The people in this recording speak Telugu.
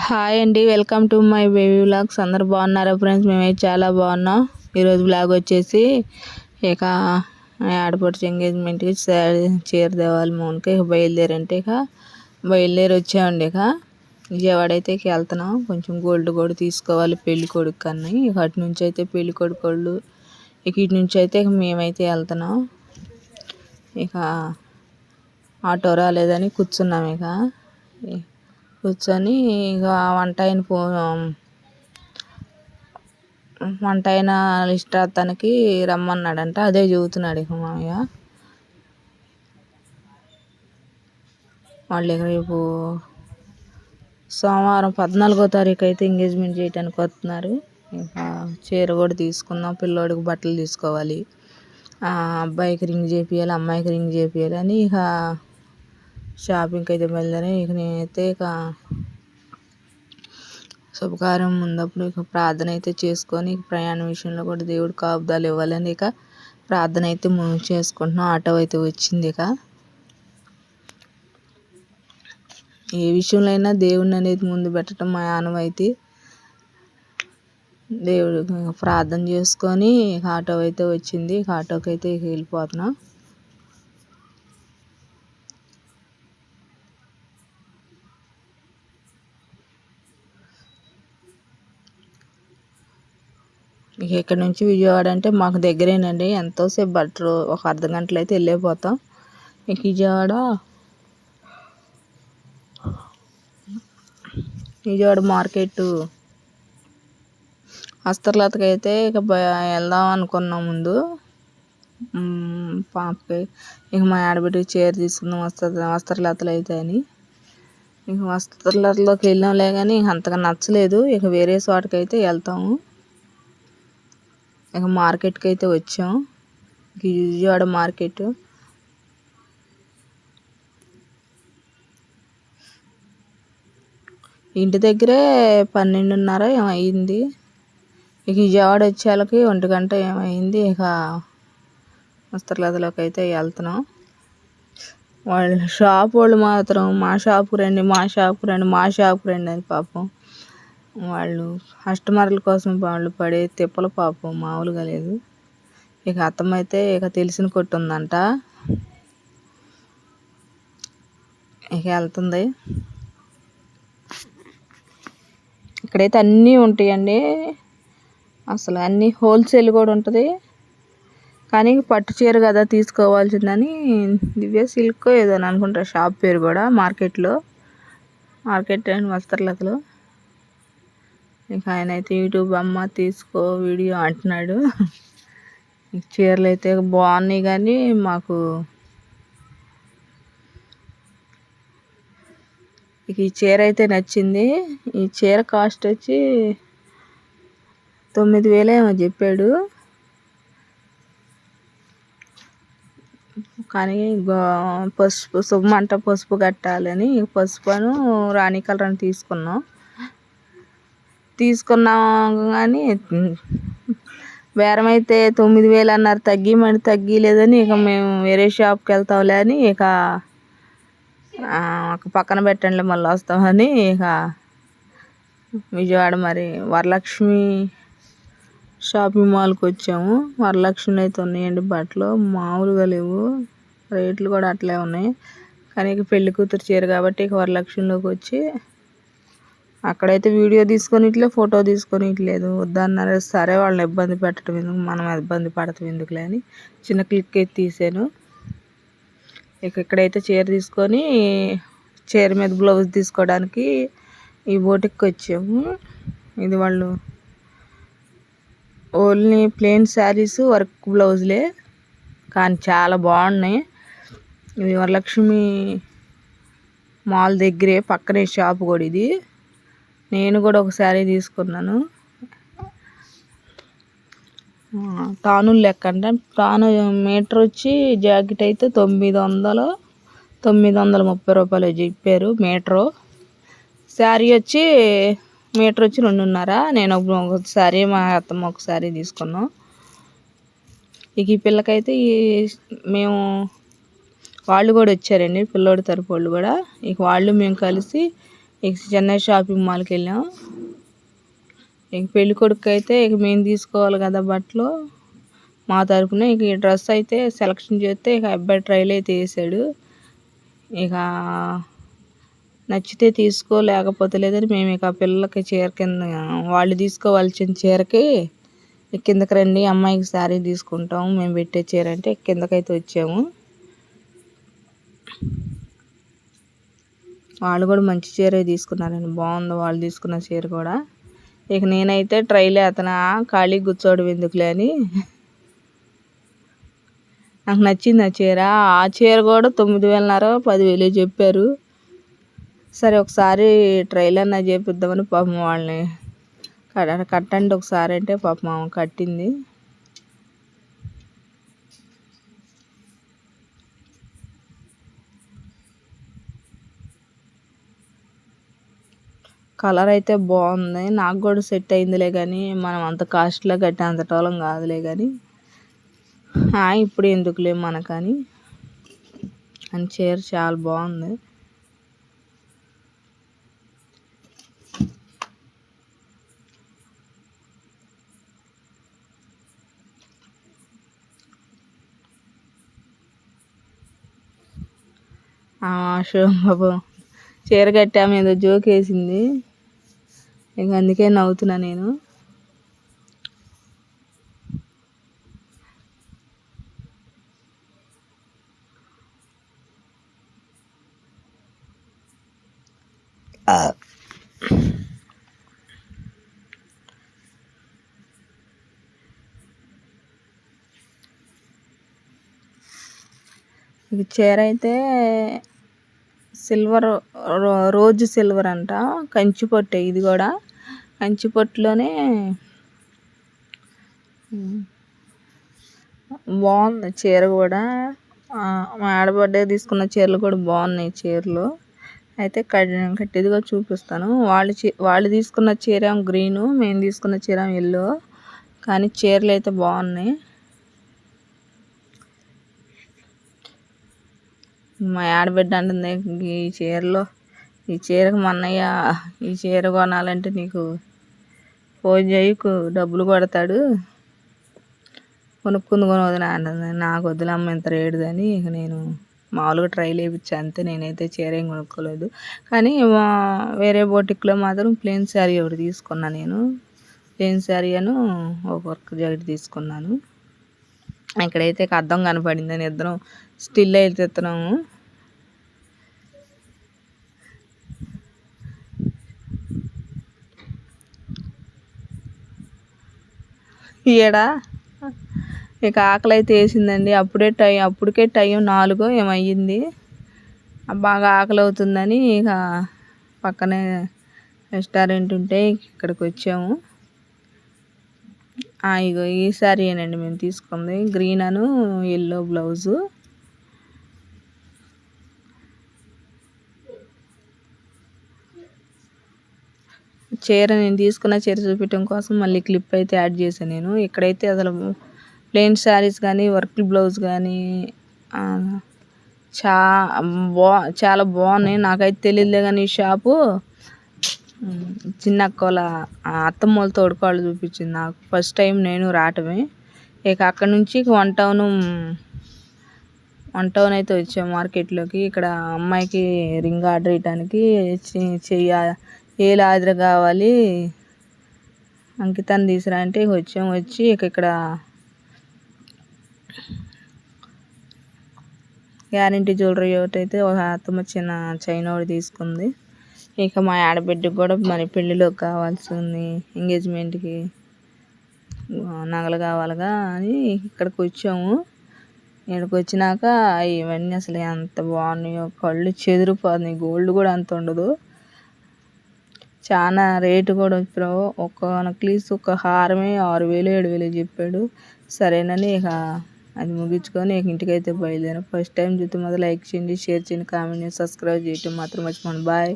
హాయ్ అండి, welcome to my baby vlogs. అందరు బాగున్నారా ఫ్రెండ్స్? మేమైతే చాలా బాగున్నాం. ఈరోజు వ్లాగ్ వచ్చేసి ఇక ఆడపడుచు ఎంగేజ్మెంట్కి చీర దేవాలి మోన్కి బయలుదేరంటే బయలుదేరి వచ్చామండి. విజయవాడ అయితే వెళ్తున్నాం. కొంచెం గోల్డ్ కూడా తీసుకోవాలి పెళ్లి కొడుకు కన్నా. అటు నుంచి అయితే పెళ్లి కొడుకు వాళ్ళు, ఇటు నుంచి అయితే మేమైతే వెళ్తున్నాం. ఇక ఆటో రాలేదని కూర్చున్నాం. కూర్చొని ఇక వంట అయిన లిస్ట్ రాత్తానికి రమ్మన్నాడంట. అదే చెబుతున్నాడు మామయ్య. వాళ్ళు రేపు సోమవారం 14వ తారీఖు అయితే ఎంగేజ్మెంట్ చేయడానికి వస్తున్నారు. ఇక చీర కూడా తీసుకుందాం, పిల్లోడికి బట్టలు తీసుకోవాలి, అబ్బాయికి రింగ్ చేపియాలి, అమ్మాయికి రింగ్ చేపియాలి అని ఇక షాపింగ్కి అయితే బయలుదేరి నేనైతే శుభకార్యం ఉన్నప్పుడు ప్రార్థన అయితే చేసుకొని ప్రయాణం విషయంలో కూడా దేవుడు కాపుదాలు ఇవ్వాలని ప్రార్థన అయితే చేసుకుంటున్నాం. ఆటో అయితే వచ్చింది. ఏ విషయంలో అయినా దేవుడిని అనేది ముందు పెట్టడం మా ఆనవాయితీ. దేవుడు ప్రార్థన చేసుకొని ఆటో అయితే వచ్చింది. ఆటోకి అయితే వెళ్ళిపోతున్నాం. ఇక్కడ నుంచి విజయవాడ అంటే మాకు దగ్గరేనండి. ఎంతోసేపు బట్టరు ఒక అర్ధగంటలో అయితే వెళ్ళిపోతాం. విజయవాడ మార్కెట్ హస్తర్లతకి అయితే వెళ్దాం అనుకున్నాం ముందు. పాపకి మా ఆడబిడ్డకి చీర తీసుకుందాం వస్త్రలతలు అయితే అని వస్త్రలతలోకి వెళ్ళాంలే, కానీ అంతగా నచ్చలేదు. వేరే చోటకి అయితే వెళ్తాము. మార్కెట్కి అయితే వచ్చాం. విజయవాడ మార్కెట్ ఇంటి దగ్గరే 12:30 ఏమైంది. విజయవాడ వచ్చేళ్ళకి 1 గంట ఏమైంది. వస్త్రలతలోకి అయితే వెళ్తున్నాం. షాప్ వాళ్ళు మాత్రం మా షాపు రండి అని పాపం వాళ్ళు కస్టమర్ల కోసం వాళ్ళు పడే తిప్పలు పాపం మామూలుగా లేదు. అత్తమ్మ అయితే తెలిసిన కొట్టు ఉందంట, వెళ్తుంది. ఇక్కడైతే అన్నీ ఉంటాయండి. అసలు అన్నీ హోల్సేల్ కూడా ఉంటుంది. కానీ పట్టు చీర కదా తీసుకోవాల్సిందని దివ్య సిల్క్ ఏదో అనుకుంటా షాప్ పేరు కూడా. మార్కెట్ అండ్ వస్త్రలతలు. ఆయన అయితే యూట్యూబ్ అమ్మ తీసుకో వీడియో అంటున్నాడు. చీరలు అయితే బాగున్నాయి, కానీ మాకు ఈ చీర అయితే నచ్చింది. ఈ చీర కాస్ట్ వచ్చి 9,000 ఏమో చెప్పాడు. కానీ పసుపు శుభమంట పసుపు కట్టాలని పసుపును రాణి కలర్ అని తీసుకున్నాం. కానీ బేరం అయితే 9,000 అన్నారు. తగ్గిలేదని మేము వేరే షాప్కి వెళ్తాంలే అని ఒక పక్కన పెట్టండి మళ్ళీ వస్తామని విజయవాడ వరలక్ష్మి షాపింగ్ మాల్కి వచ్చాము. వరలక్ష్మిలో అయితే ఉన్నాయండి బట్టలు, మామూలుగా లేవు. రేట్లు కూడా అట్లే ఉన్నాయి. కానీ పెళ్లి కూతురు చీర కాబట్టి వరలక్ష్మిలోకి వచ్చి అక్కడైతే వీడియో తీసుకొనిట్లే, ఫోటో తీసుకొనిట్లేదు. వద్దన్నారు. సరే వాళ్ళని ఇబ్బంది పెట్టడం ఎందుకు, మనం ఇబ్బంది పడతాం ఎందుకులే అని చిన్న క్లిక్ అయితే తీసాను. ఇక్కడైతే చీర తీసుకొని చీర మీద బ్లౌజ్ తీసుకోవడానికి ఈ బోటికి వచ్చాము. ఇది వాళ్ళు ఓన్లీ ప్లెయిన్ శారీస్ వర్క్ బ్లౌజులే, కానీ చాలా బాగున్నాయి. ఇది వరలక్ష్మి మాల్ దగ్గరే పక్కనే షాప్ కూడా. ఇది నేను కూడా ఒక శారీ తీసుకున్నాను. తానులు లెక్క అంటే తాను మీటర్ వచ్చి జాకెట్ అయితే 930 రూపాయలు చెప్పారు మీటరు. శారీ వచ్చి మీటర్ వచ్చి 2.5. నేను ఒకసారి మా అత్తమ్మ ఒకసారి తీసుకున్నాం. ఈ పిల్లకైతే వాళ్ళు కూడా వచ్చారండి, పిల్లోడి తరపు వాళ్ళు కూడా. వాళ్ళు మేము కలిసి ఇక చెన్నై షాపింగ్ మాల్కి వెళ్ళాం. ఇక పెళ్ళి కొడుకు అయితే ఇక మేము తీసుకోవాలి కదా బట్టలు మా తరపున. ఇక ఈ డ్రెస్ అయితే సెలెక్షన్ చేస్తే ఇక అబ్బాయి ట్రైల్ అయితే వేసాడు. ఇక నచ్చితే తీసుకో లేకపోతే లేదని మేము ఇక పిల్లలకి చీర కింద వాళ్ళు తీసుకోవాల్సిన చీరకి కిందకి రండి అమ్మాయికి శారీ తీసుకుంటాం మేము పెట్టే చీర అంటే కిందకైతే వచ్చాము. వాళ్ళు కూడా మంచి చీరే తీసుకున్నారండి, బాగుంది వాళ్ళు తీసుకున్న చీర కూడా. ఇక నేనైతే ట్రైలే అతను ఖాళీ కూర్చోవడం ఎందుకులే అని నాకు నచ్చింది ఆ చీర. ఆ చీర కూడా 9,500 10,000 చెప్పారు. సరే ఒకసారి ట్రైల్ అన్నా చేపిద్దామని పాపం వాళ్ళని కట్టండి ఒకసారి అంటే పాపం కట్టింది. కలర్ అయితే బాగుంది, నాకు కూడా సెట్ అయిందిలే కానీ మనం అంత కాస్ట్లో కట్టే అంత టోలం కాదులే కానీ ఇప్పుడు ఎందుకులే మనకని అని చీర చాలా బాగుంది. బాబు చీర కట్టాము ఏదో జోక్ వేసింది, ఇంక అందుకే నవ్వుతున్నా నేను. ఈ చీర అయితే సిల్వర్ రోజు సిల్వర్ అంట, కంచిపట్టు. ఇది కూడా కంచిపట్టులోనే బాగుంది చీర కూడా. మా ఆడబడ్డే తీసుకున్న చీరలు కూడా బాగున్నాయి చీరలు. అయితే కట్టిదిగా చూపిస్తాను. వాళ్ళు తీసుకున్న చీర గ్రీను, మేము తీసుకున్న చీర ఎల్లో, కానీ చీరలు అయితే బాగున్నాయి. మా ఆడబిడ్డ అంటుంది ఈ చీరకు మా అన్నయ్య ఈ చీర కొనాలంటే నీకు ఫోన్ చేయకు డబ్బులు కొడతాడు, కొనుక్కుంది వదిన అంటుంది. నాకు వద్దులమ్మ ఇంత రేటుదని ఇక నేను మామూలుగా ట్రైల్ వేయించా అంతే, నేనైతే చీర ఏం కొనుక్కోలేదు. కానీ వేరే బోటిక్లో మాత్రం ప్లెయిన్ శారీ ఒకటి తీసుకున్నా నేను. ప్లెయిన్ శారీ అను ఒక వర్క్ జాకెట్ తీసుకున్నాను. ఇక్కడైతే అద్దం కనపడిందని ఇద్దరం స్టిల్ అయితే ఎత్తున్నాము. ఈడ ఇక ఆకలి అయితే వేసిందండి. అప్పటికే టైం 4 ఏమయ్యింది. బాగా ఆకలి అవుతుందని ఇక పక్కనే రెస్టారెంట్ ఉంటే ఇక్కడికి వచ్చాము. ఇగో ఈ శారీయేనండి మేము తీసుకుంది, గ్రీన్ అను ఎల్లో బ్లౌజు. చీర నేను తీసుకున్న చీర చూపించడం కోసం మళ్ళీ క్లిప్ అయితే యాడ్ చేశాను నేను. ఇక్కడైతే అసలు ప్లెయిన్ శారీస్ కానీ వర్క్ బ్లౌజ్ కానీ చాలా బాగున్నాయి. నాకైతే తెలియదులే కానీ ఈ షాపు చిన్న అక్కల అత్తమ్మ వాళ్ళ తోడుకోళ్ళు చూపించింది నాకు. ఫస్ట్ టైం నేను రావటమే. ఇక అక్కడ నుంచి వన్ టౌన్ అయితే వచ్చాము మార్కెట్లోకి. ఇక్కడ అమ్మాయికి రింగ్ ఆర్డర్ ఇవ్వడానికి ఏలు ఆర్డర్ కావాలి అంకితాన్ని తీసుకురా అంటే వచ్చి ఇక్కడ గ్యారంటీ జ్యువెలరీ ఒకటి అయితే ఒక అత్తమ్మ చిన్న చైన్ ఒకటి తీసుకుంది. ఇక మా ఆడబిడ్డకి కూడా మరి పెళ్ళిలోకి కావాల్సింది, ఎంగేజ్మెంట్కి నగలు కావాలిగా అని ఇక్కడికి వచ్చాము. ఇక్కడికి వచ్చినాక ఇవన్నీ అసలు ఎంత బాగున్నాయో, కళ్ళు చెదిరిపోతున్నాయి. గోల్డ్ కూడా అంత ఉండదు, చాలా రేటు కూడా. ఇప్పుడు ఒక నెక్లెస్ ఒక హారమే 6,000 7,000 చెప్పాడు. సరేనని ఇక అది ముగించుకొని ఇక ఇంటికైతే బయలుదేరాం. ఫస్ట్ టైం చూస్తే మాత్రం లైక్ చేయండి, షేర్ చేయండి, కామెంట్ చేయండి, సబ్స్క్రైబ్ చేయటం మాత్రం మర్చిపోండి. బాయ్.